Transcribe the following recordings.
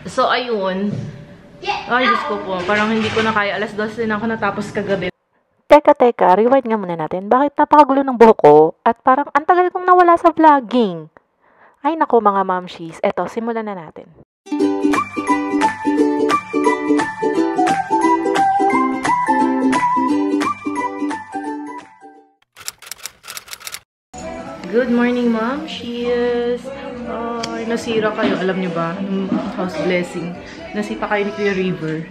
So, ayun. Ay, Diyos ko po. Parang hindi ko na kaya. Alas 12 na ako natapos kagabi. Teka, rewind nga muna natin. Bakit napakagulo ng buhok ko? At parang ang tagal kong nawala sa vlogging. Ay nako mga mamshies. Eto, simulan na natin. Good morning, mamshies. Ay, nasira kayo. Alam niyo ba? Yung house blessing. Nasipa kayo ni Kuya River.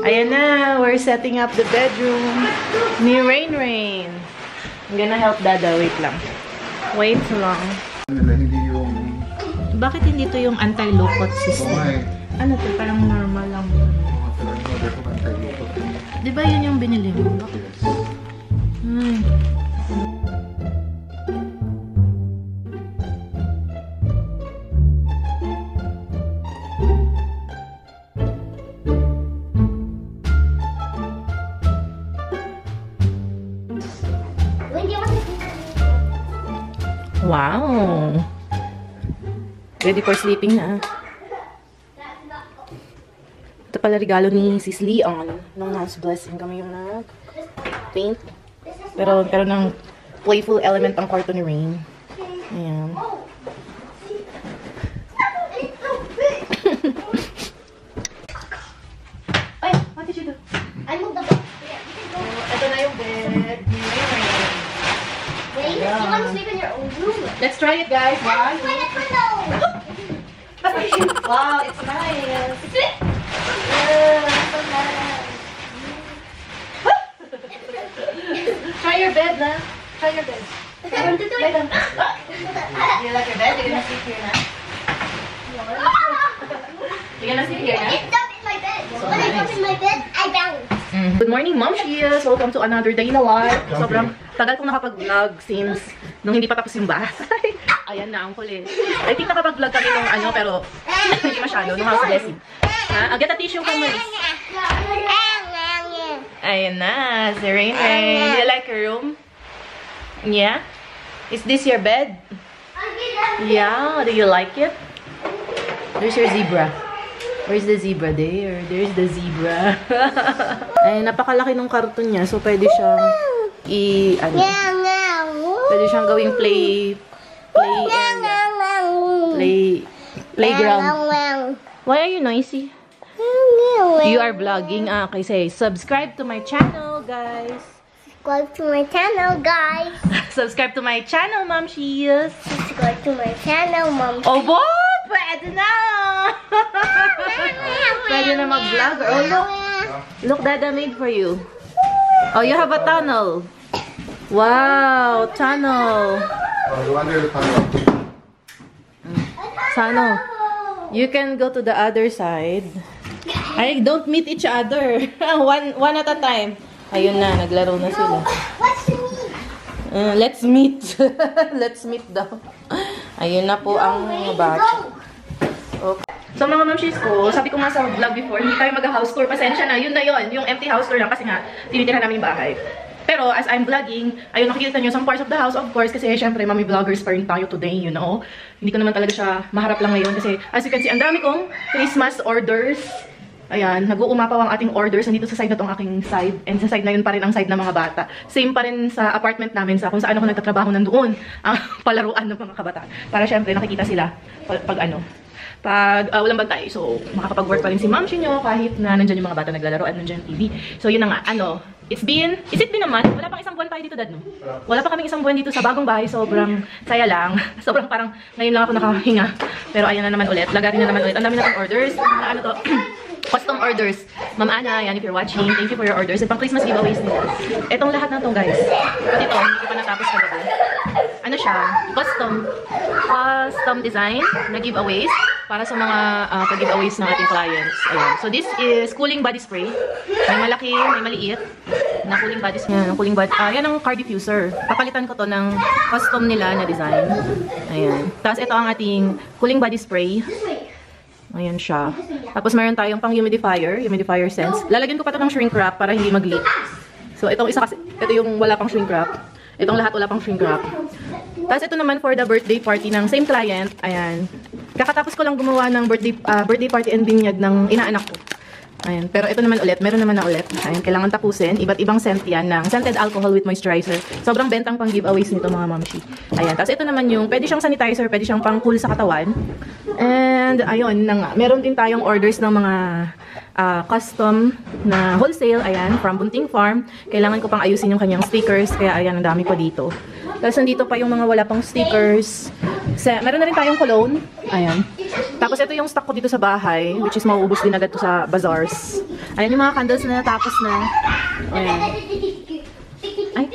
Ayan na. We're setting up the bedroom ni Rain. I'm gonna help Dada. Wait lang. Wait lang. Hindi yung... Bakit hindi to yung anti-low-cut system? Ano to? Parang normal lang. Di ba yun yung binili mo? Wow! Ready for sleeping na. Ito pala regalo ni Sis Leon nung house blessing. Kami yung nag-paint. Pero ng playful element ang kwarto ni Rain. Ayan. Ay! What did you do? I moved the bed. Ito na yung bed ni Rain. Wait, you want to sleep in your own room? Let's try it, guys. Wow! Wow, it's nice. Try your bed, na. Try your bed. Lay down. Do you like your bed? You're gonna sleep here now. You're gonna sleep here now. It's up in my bed. When I jump in my bed, I bounce. Good morning, Momshies! Welcome to another day in the life. Sobrang tagal kong nakapag-vlog since nung hindi pa tapos yung bahay. Ayan na ang kulit. I think nakapag-vlog kami nung ano, pero hindi masyado, nung house blessing. Ha? Get a tissue from Maris. Ayan na, si Rain. Do you like your room? Yeah? Is this your bed? Yeah, do you like it? There's your zebra. Where's the zebra? There. There's the zebra. Ay, napakalaki ng karton niya. So, pwede siyang pwede siyang gawing playground. Why are you noisy? You are vlogging. Okay, say, subscribe to my channel, guys. Subscribe to my channel, guys. Subscribe to my channel, Momshies. Subscribe to my channel, Mom. Oh, pwede na! Pwede na mag-vlog. Oh, look. Look, Dada made for you. Oh, you have a tunnel. Wow, tunnel. Tunnel. You can go to the other side. Ay, don't meet each other. one at a time. Ayun na, naglaro na sila. What's the meat? Let's meet. Let's meet daw. Ayun na po ang bata. Okay. So mga mamshies ko, sabi ko nga sa vlog before, hindi tayo mag-house tour. Pasensya na, yun na yun. Yung empty house tour lang kasi nga, tinitira namin yung bahay. Pero as I'm vlogging, ayun, nakikita nyo some parts of the house, of course, kasi syempre, mami vloggers pa rin tayo today, you know. Hindi ko naman talaga siya maharap lang ngayon kasi as you can see, ang dami kong Christmas orders. Ayan, nag-uumapaw ang ating orders. Nandito sa side na tong aking side. And sa side na yun pa rin ang side ng mga bata. Same pa rin sa apartment namin sa kung saan ako nagtatrabaho nandoon. Ang palaruan ng mga kabataan. Para syempre nakikita sila pag walang bantay. So, makakapag-work pa rin si Ma'am Shinyo kahit na nandyan yung mga bata naglalaro at nandyan yung TV. So, yun na nga. Is it been naman? Wala pang isang buwan tayo dito, Dad, no? Wala pa kaming isang buwan dito sa bagong bahay. Sobrang saya lang. Sobrang parang ngayon lang ako nakahinga. Pero ayan na naman ulit. Lagarin na naman ulit. Ang dami nating orders. Ano to? Custom orders. Ma'am Ana, yan, if you're watching, thank you for your orders. At pang Christmas giveaways nila. Etong lahat na to, guys. Pati ito, hindi ko pa natapos kagabi. Ano siya? Custom design na giveaways para sa mga pag-giveaways ng ating clients. Ayan. So, this is cooling body spray. May malaki, may maliit na cooling body spray. Yan ang car diffuser. Papalitan ko to ng custom nila na design. Ayan. Tapos, ito ang ating cooling body spray. Ayan siya. Tapos meron tayong pang humidifier sense. Lalagyan ko pa ito ng shrink wrap para hindi mag-leak. So itong isa kasi, ito yung wala pang shrink wrap. Itong lahat wala pang shrink wrap. Tapos ito naman for the birthday party ng same client. Ayan. Kakatapos ko lang gumawa ng birthday party and binyag ng inaanak ko. Ayan. Pero ito naman ulit, meron naman na ulit. Ayan, kailangan tapusin. Iba't ibang scent yan ng scented alcohol with moisturizer. Sobrang bentang pang giveaways nito mga mamshi. Ayan. Tapos ito naman yung, pwede siyang sanitizer, pwede siyang pang cool sa katawan. And, ayun na nga. Meron din tayong orders ng mga custom na wholesale. Ayan, from Bunting Farm. Kailangan ko pang ayusin yung kanyang stickers. Kaya ayan, ang dami pa dito. Tapos nandito pa yung mga wala pang stickers. Meron na rin tayong cologne. Ayan. Tapos ito yung stock ko dito sa bahay, which is mauubos din agad to sa bazaars. Ayan yung mga candles na natapos na. Ayan. Ay.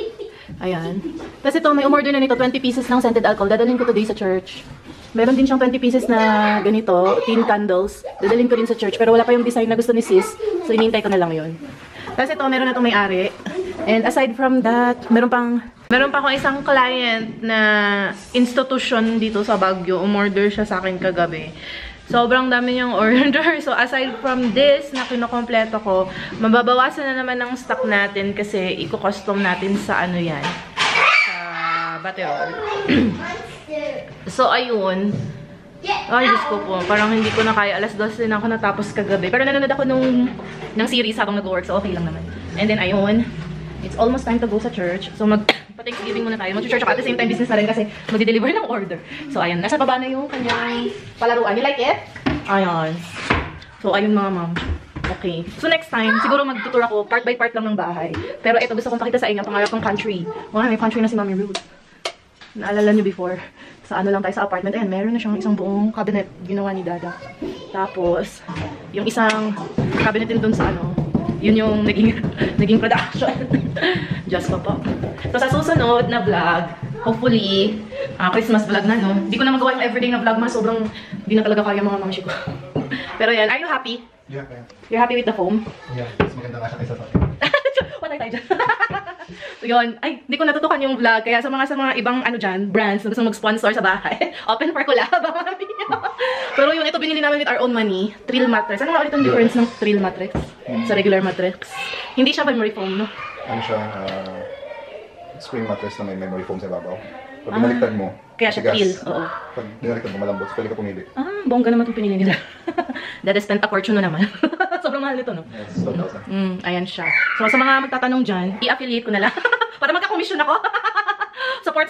Ayan. Tapos ito, may umorder na nito, 20 pieces ng scented alcohol. Dadalhin ko today sa church. Meron din siyang 20 pieces na ganito, tin candles. Dadalhin ko din sa church. Pero wala pa yung design na gusto ni sis. So, inintay ko na lang yun. Tapos ito, meron na itong may-ari. And aside from that, meron pa akong isang client na institution dito sa Baguio. Umorder siya sa akin kagabi. Sobrang dami niyang order. So, aside from this na kinokompleto ko, mababawasan na naman ng stock natin kasi i-custom natin sa ano yan. Sa Baterol. So, ayun. Ay, Diyos ko po. Parang hindi ko na kaya. Alas 12 na ako natapos kagabi. Pero nanonood ako ng series habang nag-work. So, okay lang naman. And then, ayun. It's almost time to go sa church. So, pa-Thanksgiving muna tayo. Mag-church ako at the same time business na rin kasi mag-deliver ng order. So, ayun. Nasa baba na yung kanyang palaruan. You like it? Ayun. So, ayun mga ma'am. Okay. So, next time, siguro mag-tutor ako part by part lang ng bahay. Pero ito, gusto kong pakita sa inyo. Pangarap ng country. May country na si Mami Ruth. Naalala nyo before. Sa ano lang tayo sa apartment. Ayan, meron na siyang isang buong cabinet. Ginawa ni Dada. Tapos, yung isang cabinet din dun sa ano. Yun yung naging production. Just ko po. So, sa susunod na vlog, hopefully, Christmas vlog na, no? Hindi ko na magawa yung everyday na vlog, sobrang hindi na talaga kaya mga mamshi ko. Pero yan, are you happy? Yeah, yeah. You're happy with the foam? Yeah, mas maganda nga siya kaysa sa akin. Patay tayo dyan. So yun, ay, hindi ko natutukan yung vlog, kaya sa mga ibang ano dyan, brands na gusto mag-sponsor sa bahay, open for collab. Pero yun, ito binili namin with our own money, Trill mattress. Ano nga ulit ang difference ng Trill mattress sa regular mattress? Hindi siya memory foam, no? Ano siya, spring mattress na may memory foam sa babaw. Pag binaliktad mo, kaya siya Trill, oo. Pag binaliktad mo, malambot, pwede ka pumili. Bongga naman itong pinili nila. That is 10 a fortune na naman. Sobrang mahal nito, no? Yes, 12,000. Ayan siya. So, sa mga magtatanong dyan, i-affiliate ko na lang. Para magka-commission ako. Support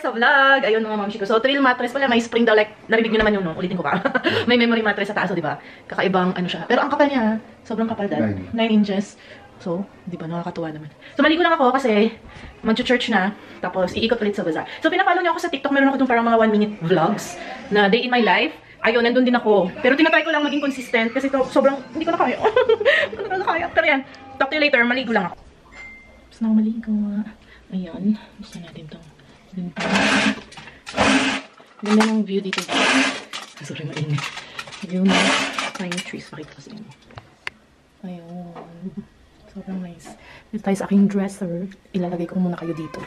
sa vlog. Ayun mga mamshi ko. So, Trill mattress pala. May spring daw. Like, narinig nyo naman yun, no? Ulitin ko pa. May memory mattress sa taas, di ba? Kakaibang ano siya. Pero ang kapal niya, sobrang kapal dahil. 9 inches. So, di ba? Nakakatuwa naman. So, maligo lang ako kasi mag-church na. Tapos, iikot ulit sa bazaar. So, pinapalo niyo ako sa TikTok. Meron ako dun parang mga 1-minute vlogs na day in my life. Ayun, nandun din ako. Pero tinatry ko lang maging consistent kasi sobrang, hindi ko na kaya. Hindi ko na kaya. Pero yan, talk to you later. Maligo lang ako. Tapos na ako maligo. Ayan. Gusto natin itong ganda ng view dito. Sorry, mainit. View ng pine trees. Pakita ko sa inyo. Ayun. Sobrang nice. Dito tayo sa aking dresser. Ilalagay ko muna kayo dito.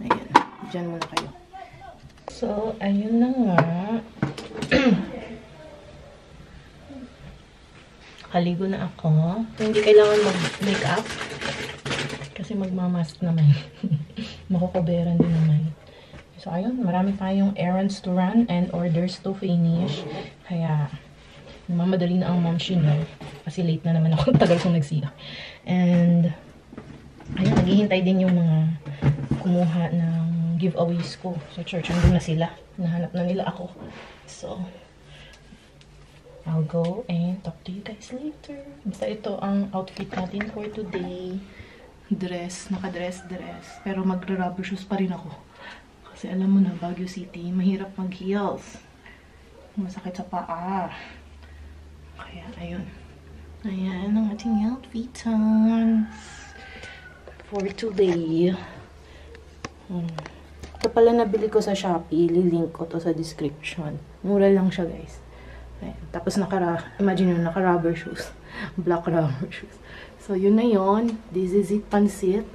Ayan. Diyan muna kayo. So, ayun na nga. Kaligo na ako. Hindi kailangan mag-makeup. Kasi magmamask naman. Makukuberan din naman. So, ayun. Marami tayong errands to run and orders to finish. Kaya, mamadali na ang momshi niyo. Kasi late na naman ako. Tagal kong nagsiya. And, ayun. Naghihintay din yung mga kumuha ng giveaways ko sa church. Nandun na sila. Nahanap na nila ako. So, I'll go and talk to you guys later. Basta ito ang outfit natin for today. Dress. Naka-dress. Pero magra-rubber shoes pa rin ako. Kasi alam mo na, Baguio City, mahirap mag-heels. Masakit sa paa. Kaya, ayun. Ayan ang ating outfitan for today. Ito pala nabili ko sa Shopee. Lilink ko to sa description. Mura lang siya, guys. Ayan. Tapos imagine yun, naka-rubber shoes. Black rubber shoes. So, yun na yun. This is it, pansit.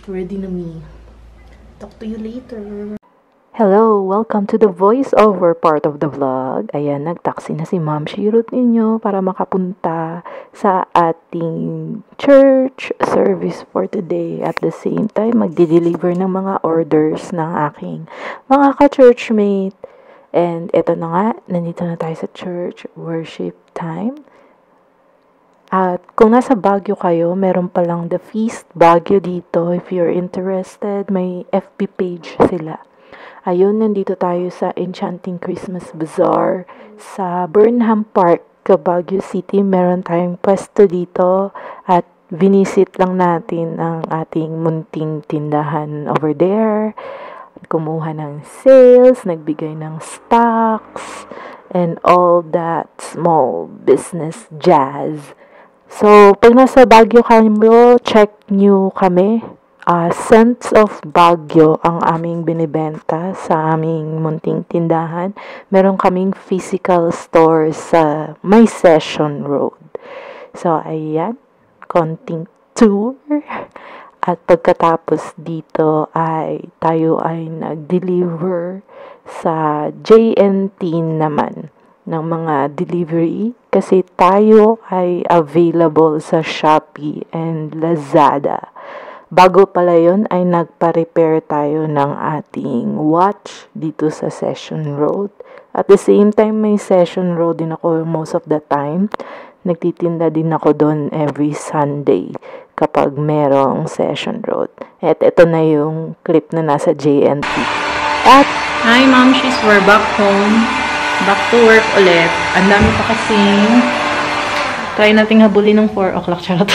Ready na me. Talk to you later. Hello! Welcome to the voiceover part of the vlog. Ayan, nagtaksi na si Ma'am Shirut ninyo para makapunta sa ating church service for today. At the same time, magdi-deliver ng mga orders ng aking mga ka-churchmate. And eto na nga, nandito na tayo sa church worship time. At kung nasa Baguio kayo, meron palang The Feast Baguio dito. If you're interested, may FB page sila. Ayun, nandito tayo sa Enchanting Christmas Bazaar sa Burnham Park, Baguio City. Meron tayong pwesto dito at vinisit lang natin ang ating munting tindahan over there. Kumuha ng sales, nagbigay ng stocks, and all that small business jazz. So, pag nasa Baguio kayo, check nyo kami. Scents of Baguio ang aming binibenta sa aming munting tindahan. Meron kaming physical store sa May Session Road. So, ayan, konting tour. At pagkatapos dito ay tayo ay nag-deliver sa JNT naman ng mga delivery kasi tayo ay available sa Shopee and Lazada. Bago pala yun ay nagpa-repair tayo ng ating watch dito sa Session Road. At the same time may Session Road din ako most of the time. Nagtitinda din ako doon every Sunday kapag merong Session Road. At ito na yung clip na nasa JNT. At Hi Mom, we're back home. Back to work ulit. Ang dami pa kasing try nating habulin ng 4 o'clock. Charot.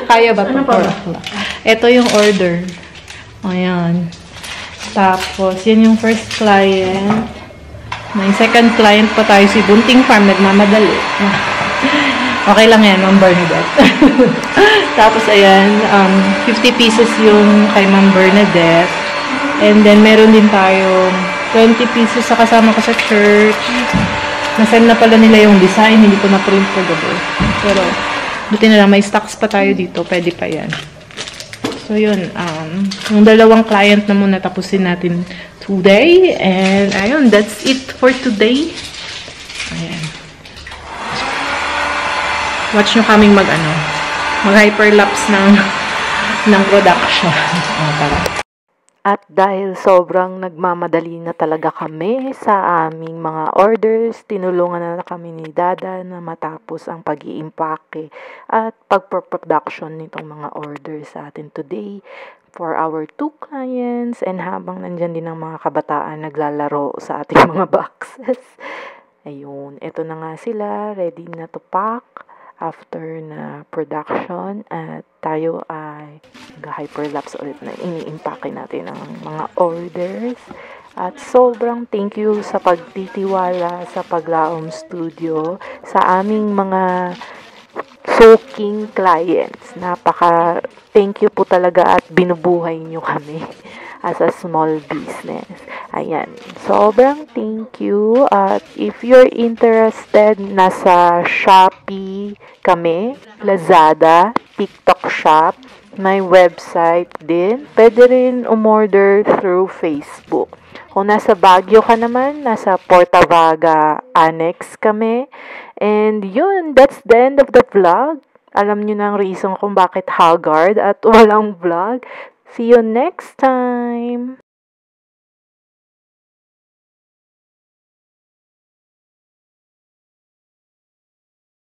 Kaya ba ito? 4 o'clock. Ito yung order. Ayan. Tapos, yan yung first client. May second client pa tayo, si Bunting Farm. Nagmamadali. Okay lang yan, Ma'am Bernadette. Tapos, ayan, 50 pieces yung kay Ma'am Bernadette. And then, meron din tayong 20 pieces sa kasama ko sa church. Nasend na pala nila yung design, hindi ko na-print for gabi. Pero, buti na lang, may stocks pa tayo dito. Pwede pa yan. So, yun. Yung dalawang client na muna tapusin natin today. And, ayun, that's it for today. Ayan. Watch nyo kaming mag-hyperlapse ng production. Tara. At dahil sobrang nagmamadali na talaga kami sa aming mga orders, tinulungan na kami ni Dada na matapos ang pag-iimpake at pag-production nitong mga orders sa atin today for our 2 clients, and habang nandyan din ang mga kabataan naglalaro sa ating mga boxes. Ayun, eto na nga sila, ready na to pack after na production, at tayo ay hyperlapse ulit na iniimpake natin ang mga orders. At sobrang thank you sa pagtitiwala sa Paglaom Studio sa aming mga soaking clients. Thank you po talaga at binubuhay nyo kami as a small business. Ayan. Sobrang thank you. At if you're interested, nasa Shopee kami, Lazada, TikTok Shop, may website din. Pwede rin umorder through Facebook. Kung nasa Baguio ka naman, nasa Portavaga Annex kami. And yun, that's the end of the vlog. Alam nyo na ang reason kung bakit haggard at walang vlog. See you next time!